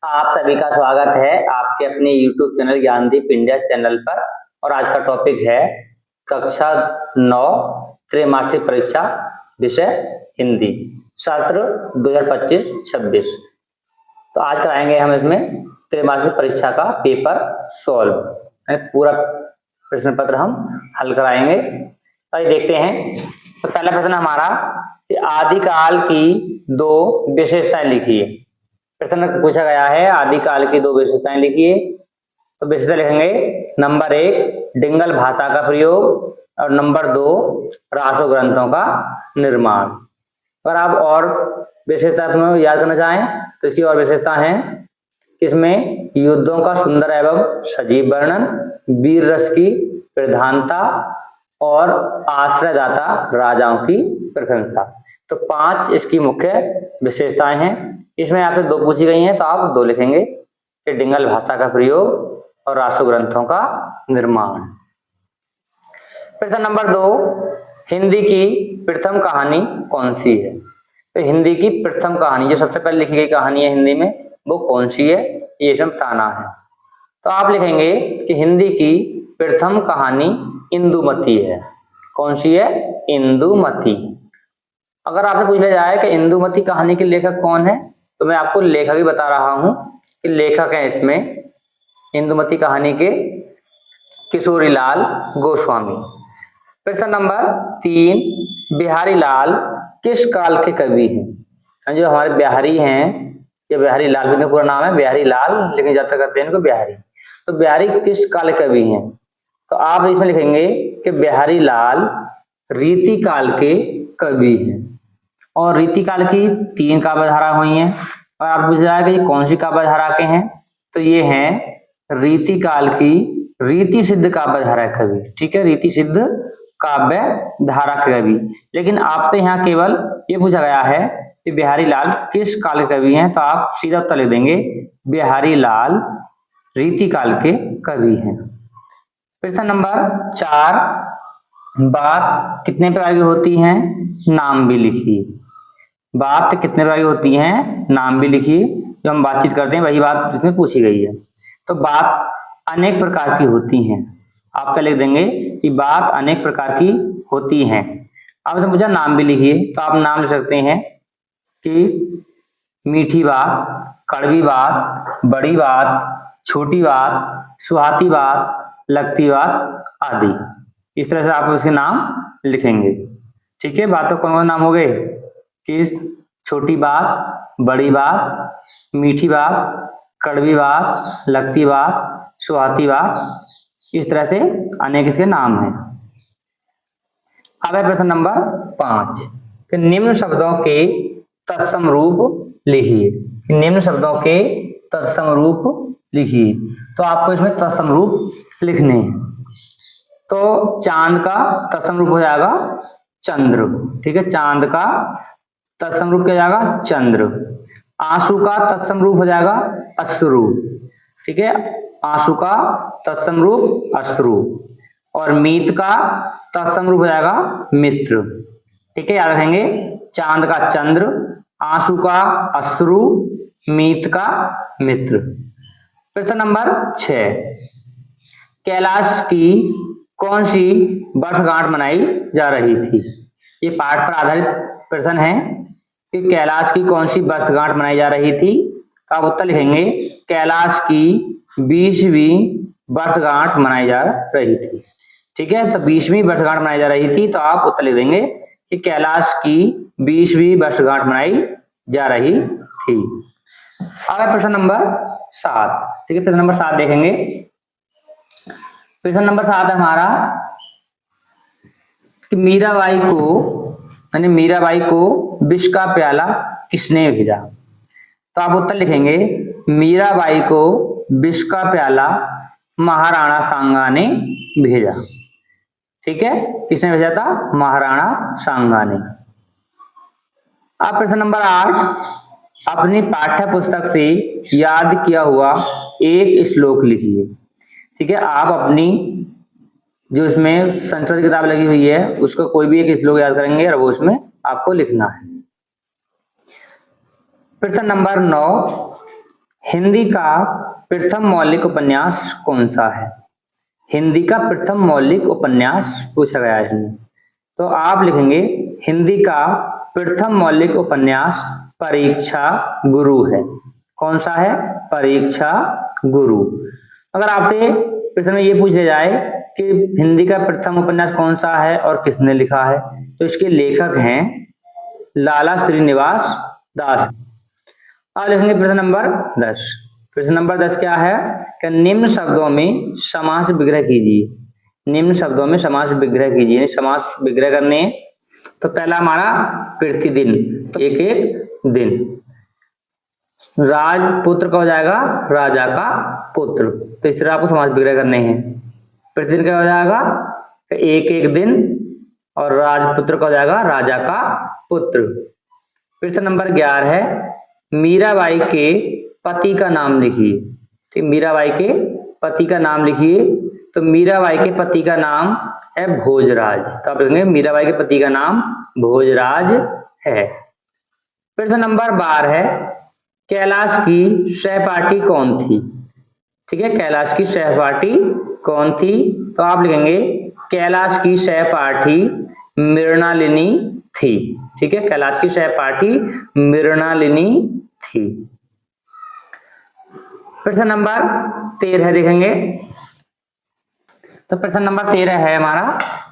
आप सभी का स्वागत है आपके अपने YouTube channel Gyandeep India channel पर। और आज का टॉपिक है कक्षा 9 त्रैमासिक परीक्षा, विषय हिंदी, सत्र 2025-26। तो आज कराएंगे हम इसमें त्रैमासिक परीक्षा का पेपर सॉल्व, पूरा प्रश्न पत्र हम हल कराएंगे। तो देखते हैं। तो पहला प्रश्न हमारा कि आदिकाल की दो विशेषताएं लिखिए। प्रश्न में पूछा गया है आदिकाल की दो विशेषताएं लिखिए। तो विशेषता लिखेंगे नंबर 1 डिंगल भाषा का प्रयोग और नंबर 2 रासो ग्रंथों का निर्माण। अगर आप और विशेषता में याद करना चाहें तो इसकी और विशेषता है कि इसमें युद्धों का सुंदर एवं सजीव वर्णन, वीर रस की प्रधानता और आश्रयदाता राजाओं की प्रशंसा। तो 5 इसकी मुख्य विशेषताएं हैं। इसमें आपसे 2 पूछी गई हैं तो आप 2 लिखेंगे कि डिंगल भाषा का प्रयोग और रासो ग्रंथों का निर्माण। प्रश्न नंबर 2 हिंदी की प्रथम कहानी कौन सी है। तो हिंदी की प्रथम कहानी जो सबसे पहले लिखी गई कहानी है हिंदी में वो कौन सी है, ये इसमें बताना है। तो आप लिखेंगे कि हिंदी की प्रथम कहानी इंदुमती है। कौन सी है? इंदुमती। अगर आपसे पूछा जाए कि इंदुमती कहानी के लेखक कौन है तो मैं आपको लेखक ही बता रहा हूं कि लेखक है इसमें इंदुमती कहानी के किशोरीलाल गोस्वामी। प्रश्न नंबर 3 बिहारी लाल किस काल के कवि हैं। जो हमारे बिहारी हैं, ये बिहारी लाल भी पूरा नाम है बिहारी लाल, लेकिन ज्यादा करते हैं इनको बिहारी। तो बिहारी किस काल के कवि हैं? तो आप इसमें लिखेंगे कि बिहारी लाल रीति काल के कवि हैं। और रीति काल की 3 काव्यधारा हुई हैं। और आप पूछ रहा है कि ये कौन सी काव्यधारा के हैं, तो ये हैं रीति काल की रीति सिद्ध काव्यधारा कवि। ठीक है, रीति सिद्ध काव्य धारा के कवि। लेकिन आपसे यहाँ केवल ये पूछा गया है कि बिहारी लाल किस काल के कवि हैं, तो आप सीधा उत्तर लिख देंगे बिहारी लाल रीति काल के कवि हैं। प्रश्न नंबर 4 बात कितने प्रकार की होती हैं, नाम भी लिखिए। बात कितने प्रकार की होती हैं, नाम भी लिखिए। जो हम बातचीत करते हैं वही बात इसमें पूछी गई है। तो बात अनेक प्रकार की होती हैं। आप क्या लिख देंगे कि बात अनेक प्रकार की होती हैं। आपसे पूछा नाम भी लिखिए, तो आप नाम लिख सकते हैं कि मीठी बात, कड़वी बात, बड़ी बात, छोटी बात, सुहाती बात, लगती बात आदि। इस तरह से आप उसके नाम लिखेंगे। ठीक है, बातों कौन कौन नाम हो गए कि छोटी बात, बड़ी बात, मीठी बात, कड़वी बात, लगती बात, सुहाती बात, इस तरह से अनेक इसके नाम हैं। अब है प्रश्न नंबर 5 कि निम्न शब्दों के तत्सम रूप लिखिए। निम्न शब्दों के तत्सम रूप लिखिए। तो आपको इसमें तत्सम रूप लिखने हैं। तो चांद का तत्सम रूप हो जाएगा चंद्र। ठीक है, चांद का तत्सम रूप क्या जाएगा चंद्र। आंसू का तत्सम रूप हो जाएगा अश्रु। ठीक है, आंसू का तत्सम रूप अश्रु। और मीत का तत्सम रूप हो जाएगा मित्र। ठीक है, याद रखेंगे चांद का चंद्र, आंसू का अश्रु, मीत का मित्र। प्रश्न नंबर 6 कैलाश की कौन सी वर्षगांठ मनाई जा रही थी। ये पाठ पर आधारित प्रश्न है कि कैलाश की कौन सी वर्षगांठ मनाई जा रही थी। तो आप उत्तर लिखेंगे कैलाश की 20वीं वर्षगांठ मनाई जा रही थी। ठीक है, तो 20वीं वर्षगांठ मनाई जा रही थी, तो आप उत्तर लिख देंगे कि कैलाश की 20वीं वर्षगांठ मनाई जा रही थी। अब प्रश्न नंबर 7। ठीक है, प्रश्न नंबर 7 देखेंगे। प्रश्न नंबर 7 है हमारा कि मीराबाई को विष का प्याला किसने भेजा। तो आप उत्तर लिखेंगे मीराबाई को विष का प्याला महाराणा सांगा ने भेजा। ठीक है, किसने भेजा था? महाराणा सांगा ने। अब प्रश्न नंबर 8 अपनी पाठ्य पुस्तक से याद किया हुआ एक श्लोक लिखिए। ठीक है, आप अपनी जो इसमें संस्कृत की किताब लगी हुई है उसका कोई भी एक श्लोक याद करेंगे और वो इसमें आपको लिखना है। प्रश्न नंबर 9 हिंदी का प्रथम मौलिक उपन्यास कौन सा है? हिंदी का प्रथम मौलिक उपन्यास पूछा गया है इसमें। तो आप लिखेंगे हिंदी का प्रथम मौलिक उपन्यास परीक्षा गुरु है। कौन सा है? परीक्षा गुरु। अगर आपसे प्रश्न में ये पूछा जाए कि हिंदी का प्रथम उपन्यास कौन सा है और किसने लिखा है, तो इसके लेखक हैं लाला श्रीनिवास दास। अब लिखेंगे प्रश्न नंबर 10। प्रश्न नंबर 10 क्या है कि निम्न शब्दों में समास विग्रह कीजिए। निम्न शब्दों में समास विग्रह कीजिए। समास विग्रह करने, तो पहला हमारा प्रतिदिन, तो एक एक दिन। राजपुत्र का हो जाएगा राजा का पुत्र, तो इस तरह आपको समास विग्रह करने हैं। प्रतिदिन का हो जाएगा एक एक दिन, और राजपुत्र का हो जाएगा राजा का पुत्र। प्रश्न नंबर 11 है मीराबाई के पति का नाम लिखिए। ठीक, मीराबाई के पति का नाम लिखिए। तो मीराबाई के पति का नाम है भोजराज। तो आप लिखेंगे मीराबाई के पति का नाम भोजराज है। प्रश्न नंबर 12 है कैलाश की सहपाठी कौन थी? ठीक है, कैलाश की सहपाठी कौन थी? तो आप लिखेंगे कैलाश की सहपाठी मृणालिनी थी। ठीक है, कैलाश की सहपाठी मृणालिनी थी। प्रश्न नंबर 13 देखेंगे। तो प्रश्न नंबर 13 है हमारा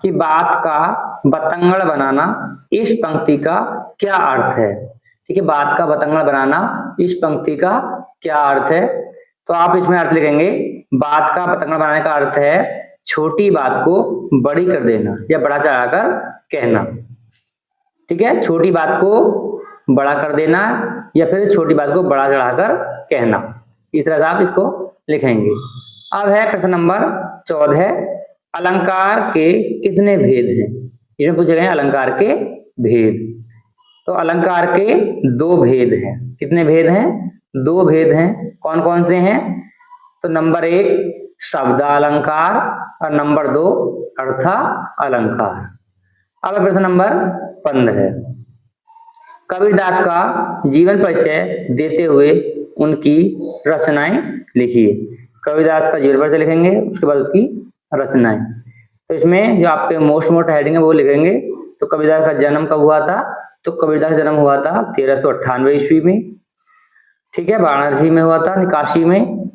कि बात का बतंगड़ बनाना इस पंक्ति का क्या अर्थ है? ठीक है, बात का बतंगड़ बनाना इस पंक्ति का क्या अर्थ है? तो आप इसमें अर्थ लिखेंगे बात का बतंगड़ बनाने का अर्थ है छोटी बात को बड़ी कर देना या बढ़ा चढ़ाकर कहना। ठीक है, छोटी बात को बड़ा कर देना या फिर छोटी बात को बड़ा चढ़ाकर कहना, इस तरह से आप इसको लिखेंगे। अब है प्रश्न नंबर 14 अलंकार के कितने भेद हैं? इसमें पूछे गए अलंकार के भेद। तो अलंकार के 2 भेद हैं। कितने भेद हैं? 2 भेद हैं। कौन कौन से हैं? तो नंबर 1 शब्द अलंकार और नंबर 2 अर्थ अलंकार। अब प्रश्न नंबर 15 कबीरदास का जीवन परिचय देते हुए उनकी रचनाएं लिखिए। कबीरदास का जीवन परिचय लिखेंगे, उसके बाद उसकी रचनाएं। तो इसमें जो आपके मोस्ट हेडिंग है वो लिखेंगे। तो कबीरदास का जन्म कब हुआ था? तो कबीरदास का जन्म हुआ था 1398 ईस्वी में। ठीक है, वाराणसी में हुआ था, काशी में।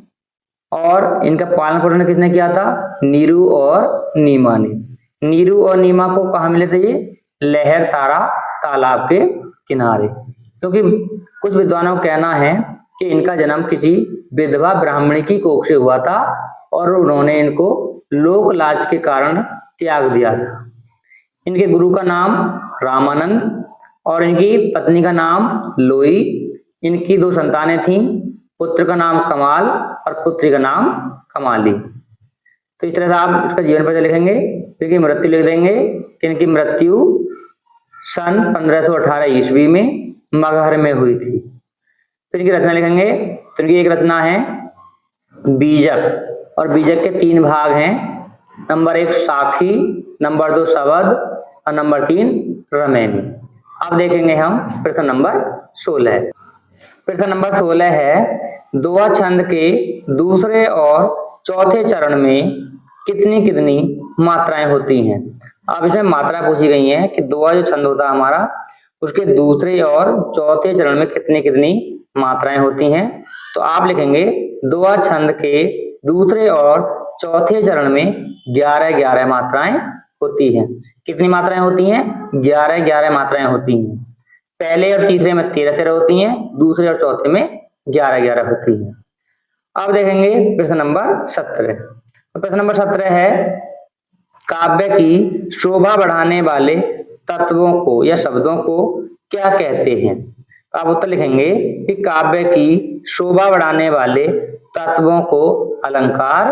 और इनका पालन पोषण किसने किया था? नीरू और नीमा ने। नीरू और नीमा को कहाँ मिले थे? ये लहर तारा तालाब के किनारे। क्योंकि कुछ विद्वानों का कहना है कि इनका जन्म किसी विधवा ब्राह्मणी की कोख से हुआ था और उन्होंने इनको लोक लाज के कारण त्याग दिया था। इनके गुरु का नाम रामानंद और इनकी पत्नी का नाम लोई। इनकी 2 संतानें थीं, पुत्र का नाम कमाल और पुत्री का नाम कमाली। तो इस तरह से आप इसका जीवन परिचय लिखेंगे। इनकी मृत्यु लिख देंगे कि इनकी मृत्यु सन 1518 ईस्वी में मगहर में हुई थी। फिर इनकी रचना लिखेंगे। तो इनकी एक रचना है बीजक, और बीजक के 3 भाग हैं। नंबर 1 साखी, नंबर 2 शबद और नंबर 3 रमैनी। अब देखेंगे हम प्रश्न नंबर 16। प्रश्न नंबर 16 है दोहा छंद के दूसरे और चौथे चरण में कितनी कितनी मात्राएं होती हैं? अब इसमें मात्रा पूछी गई है कि दोहा जो छंद होता है हमारा, उसके दूसरे और चौथे चरण में कितनी कितनी मात्राएं होती हैं। तो आप लिखेंगे दोहा छंद के दूसरे और चौथे चरण में 11-11 मात्राएं होती हैं। कितनी मात्राएं होती हैं? 11-11 मात्राएं होती हैं। पहले और तीसरे में 13-13 होती हैं, दूसरे और चौथे में 11-11 होती हैं। अब देखेंगे प्रश्न नंबर 17। तो प्रश्न नंबर 17 है काव्य की शोभा बढ़ाने वाले तत्वों को या शब्दों को क्या कहते हैं? तो आप उत्तर लिखेंगे कि काव्य की शोभा बढ़ाने वाले तत्वों को अलंकार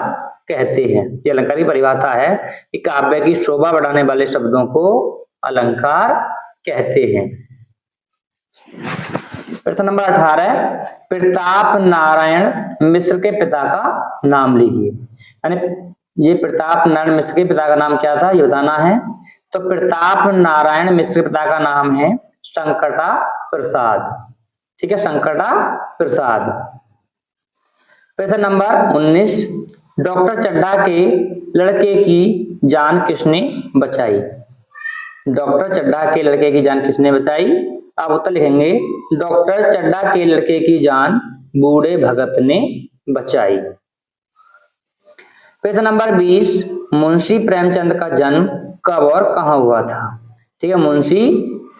कहते हैं। ये अलंकार की परिभाषा है कि काव्य की शोभा बढ़ाने वाले शब्दों को अलंकार कहते हैं। प्रश्न नंबर 18 प्रताप नारायण मिश्र के पिता का नाम लिखिए। यानी ये प्रताप नारायण मिश्र के पिता का नाम क्या था ये बताना है। तो प्रताप नारायण मिश्र के पिता का नाम है संकटा प्रसाद। ठीक है, संकटा प्रसाद। प्रश्न नंबर 19, डॉक्टर चड्ढा के लड़के की जान किसने बचाई? डॉक्टर चड्ढा के लड़के की जान किसने बचाई? आप उत्तर लिखेंगे, डॉक्टर चड्ढा के लड़के की जान बूढ़े भगत ने बचाई। प्रश्न नंबर 20, मुंशी प्रेमचंद का जन्म कब और कहाँ हुआ था? ठीक है, मुंशी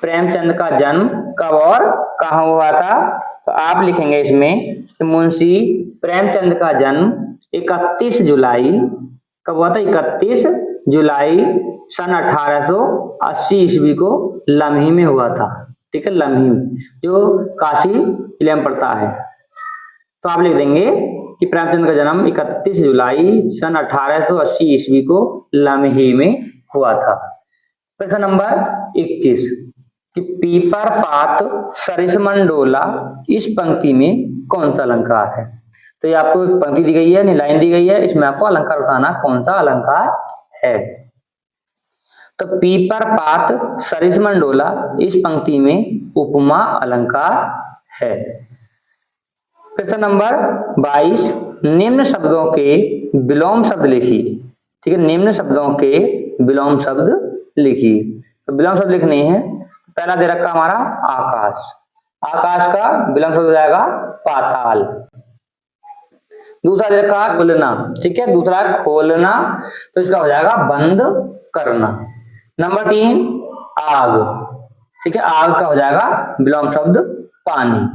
प्रेमचंद का जन्म कब और कहाँ हुआ था? तो आप लिखेंगे इसमें कि मुंशी प्रेमचंद का जन्म 31 जुलाई, कब हुआ था? 31 जुलाई सन 1880 ईस्वी को लम्ही में हुआ था। ठीक है, लम्ही जो काशी जिले में पड़ता है। तो आप लिख देंगे कि प्रेमचंद का जन्म 31 जुलाई सन 1880 ईस्वी को लम्ही में हुआ था। प्रश्न नंबर 21, कि पीपर पात सरिसमन डोला, इस पंक्ति में कौन सा अलंकार है? तो ये आपको एक पंक्ति दी गई है, लाइन दी गई है, इसमें आपको अलंकार उठाना कौन सा अलंकार है। तो पीपर पात सरिसमन डोला, इस पंक्ति में उपमा अलंकार है। प्रश्न नंबर 22, निम्न शब्दों के विलोम शब्द लिखिए। ठीक है, निम्न शब्दों के विलोम शब्द लिखिए। तो विलोम शब्द लिखने हैं। पहला दे रखा हमारा आकाश, आकाश का विलोम शब्द हो जाएगा पाताल। दूसरा दे रखा खोलना, ठीक है, दूसरा खोलना, तो इसका हो जाएगा बंद करना। नंबर 3 आग, ठीक है, आग का हो जाएगा विलोम शब्द पानी।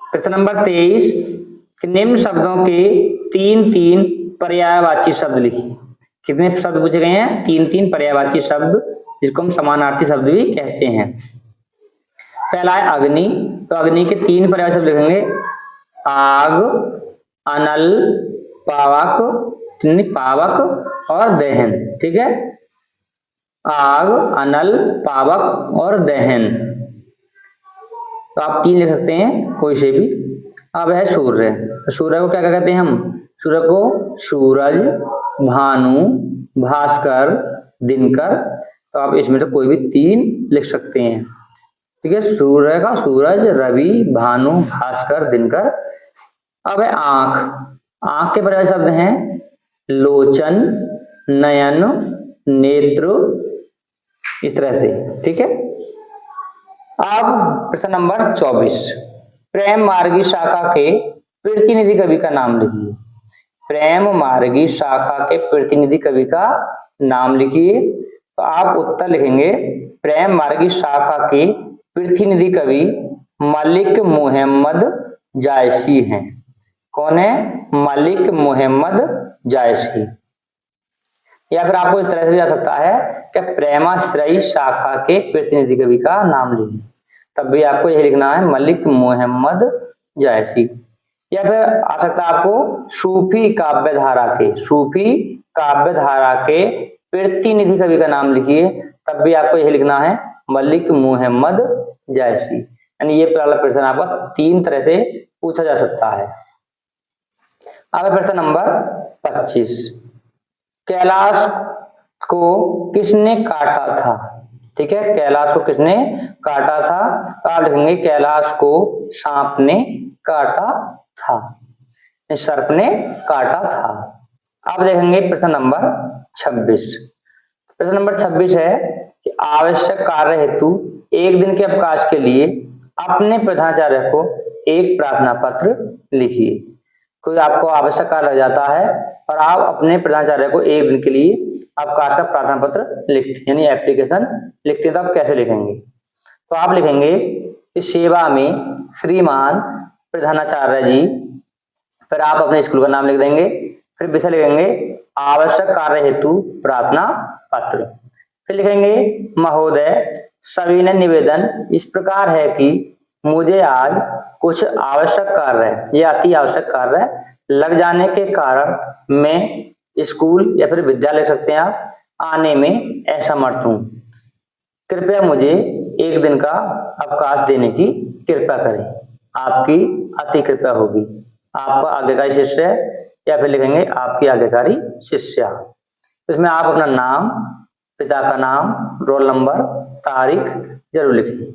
प्रश्न नंबर 23, निम्न शब्दों के 3-3 पर्यायवाची शब्द लिखिए। कितने शब्द पूछे गए हैं? 3-3 पर्यायवाची शब्द, जिसको हम समानार्थी शब्द भी कहते हैं। पहला है अग्नि, तो अग्नि के 3 पर्यायवाची शब्द लिखेंगे, आग, अनल, पावक, पावक और दहन। ठीक है, आग, अनल, पावक और दहन। तो आप 3 लिख सकते हैं, कोई से भी। अब है सूर्य, तो सूर्य को क्या कहते हैं हम? सूर्य को सूरज, भानु, भास्कर, दिनकर। तो आप इसमें से कोई भी 3 लिख सकते हैं। ठीक है, सूर्य का सूरज, रवि, भानु, भास्कर, दिनकर। अब है आंख, आंख के पर्याय शब्द हैं लोचन, नयन, नेत्र, इस तरह से। ठीक है, अब प्रश्न नंबर 24, प्रेम मार्गी शाखा के प्रतिनिधि कवि का नाम लिखिए। प्रेम मार्गी शाखा के प्रतिनिधि कवि का नाम लिखिए। तो आप उत्तर लिखेंगे, प्रेम मार्गी शाखा के प्रतिनिधि कवि मलिक मुहम्मद जायसी हैं। कौन है? मलिक मुहम्मद जायसी। या फिर आपको इस तरह से भी आ सकता है कि प्रेमाश्रयी शाखा के प्रतिनिधि कवि का नाम लिखिए, तब भी आपको यही लिखना है, मलिक मुहम्मद जायसी। या फिर आ सकता है आपको सूफी काव्यधारा के, सूफी काव्यधारा के प्रतिनिधि कवि का नाम लिखिए, तब भी आपको यही लिखना है, मलिक मुहम्मद जायसी। यानी ये पहला प्रश्न आपका 3 तरह से पूछा जा सकता है। अब प्रश्न नंबर 25, कैलाश को किसने काटा था? ठीक है, कैलाश को किसने काटा था? तो आप लिखेंगे, कैलाश को सांप ने काटा था, सर्प ने काटा था। अब देखेंगे प्रश्न नंबर 26। प्रश्न नंबर 26 है कि आवश्यक कार्य हेतु एक दिन के अवकाश के लिए अपने प्रधानाचार्य को एक प्रार्थना पत्र लिखिए। कोई आपको आवश्यक कार्य लग जाता है और आप अपने प्रधानाचार्य को एक दिन के लिए अवकाश का प्रार्थना पत्र लिखते हैं, यानी एप्लीकेशन लिखते हैं। तो आप कैसे लिखेंगे? तो आप लिखेंगे कि सेवा में श्रीमान प्रधानाचार्य जी, फिर आप अपने स्कूल का नाम लिख देंगे, फिर विषय लिखेंगे आवश्यक कार्य हेतु प्रार्थना पत्र, फिर लिखेंगे महोदय सविनय निवेदन इस प्रकार है कि मुझे आज कुछ आवश्यक कार्य या अति आवश्यक कार्य लग जाने के कारण मैं स्कूल या फिर विद्यालय सकते हैं आप आने में असमर्थ हूँ, कृपया मुझे एक दिन का अवकाश देने की कृपा करें, आपकी अति कृपया होगी। आपका आज्ञाकारी शिष्य या फिर लिखेंगे आपकी आज्ञाकारी शिष्या। इसमें आप अपना नाम, पिता का नाम, रोल नंबर, तारीख जरूर लिखें।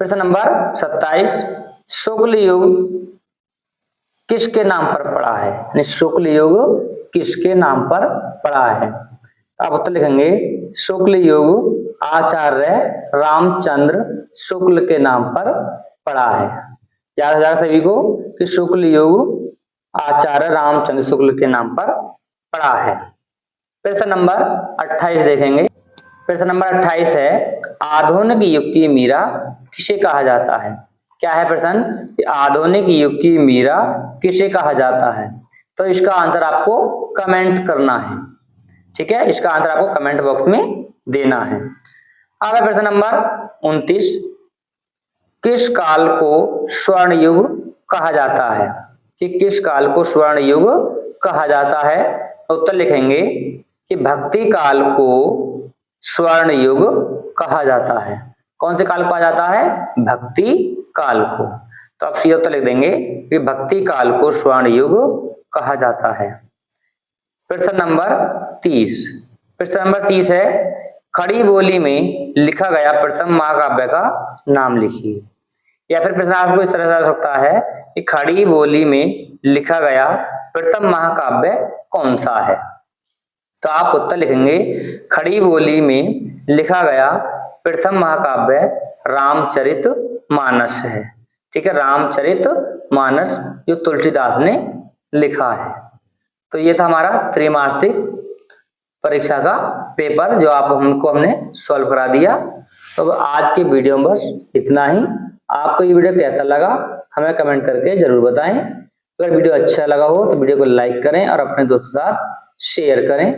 प्रश्न नंबर 27, शुक्ल युग किसके नाम पर पड़ा है, यानी शुक्ल युग किसके नाम पर पड़ा है। आप उत्तर लिखेंगे शुक्ल युग आचार्य रामचंद्र शुक्ल के नाम पर पड़ा है। याद हो जाएगा सभी को कि शुक्ल युग आचार्य रामचंद्र शुक्ल के नाम पर पड़ा है। प्रश्न नंबर 28 देखेंगे। प्रश्न नंबर 28 है आधुनिक युग की मीरा किसे कहा जाता है। क्या है प्रश्न कि आधुनिक युग की मीरा किसे कहा जाता है। तो इसका आंसर आपको कमेंट करना है, ठीक है, इसका आंसर आपको कमेंट बॉक्स में देना है। अब है प्रश्न नंबर 29, किस काल को स्वर्ण युग कहा जाता है, कि किस काल को स्वर्ण युग कहा जाता है। उत्तर लिखेंगे कि भक्ति काल को स्वर्ण युग कहा जाता है। कौन से काल को कहा जाता है, भक्ति काल को। तो आप सीधा उत्तर लिख देंगे कि भक्ति काल को स्वर्ण युग कहा जाता है। प्रश्न नंबर 30, प्रश्न नंबर 30 है खड़ी बोली में लिखा गया प्रथम महाकाव्य का नाम लिखिए। या फिर प्रश्न आपको इस तरह से आ सकता है कि खड़ी बोली में लिखा गया प्रथम महाकाव्य कौन सा है। तो आप उत्तर लिखेंगे खड़ी बोली में लिखा गया प्रथम महाकाव्य रामचरित मानस है, ठीक है, रामचरित मानस जो तुलसीदास ने लिखा है। तो ये था हमारा त्रैमासिक परीक्षा का पेपर जो आप हमने सॉल्व करा दिया। तो आज के वीडियो में बस इतना ही। आपको ये वीडियो कैसा लगा हमें कमेंट करके जरूर बताएं। अगर वीडियो अच्छा लगा हो तो वीडियो को लाइक करें और अपने दोस्तों के साथ शेयर करें।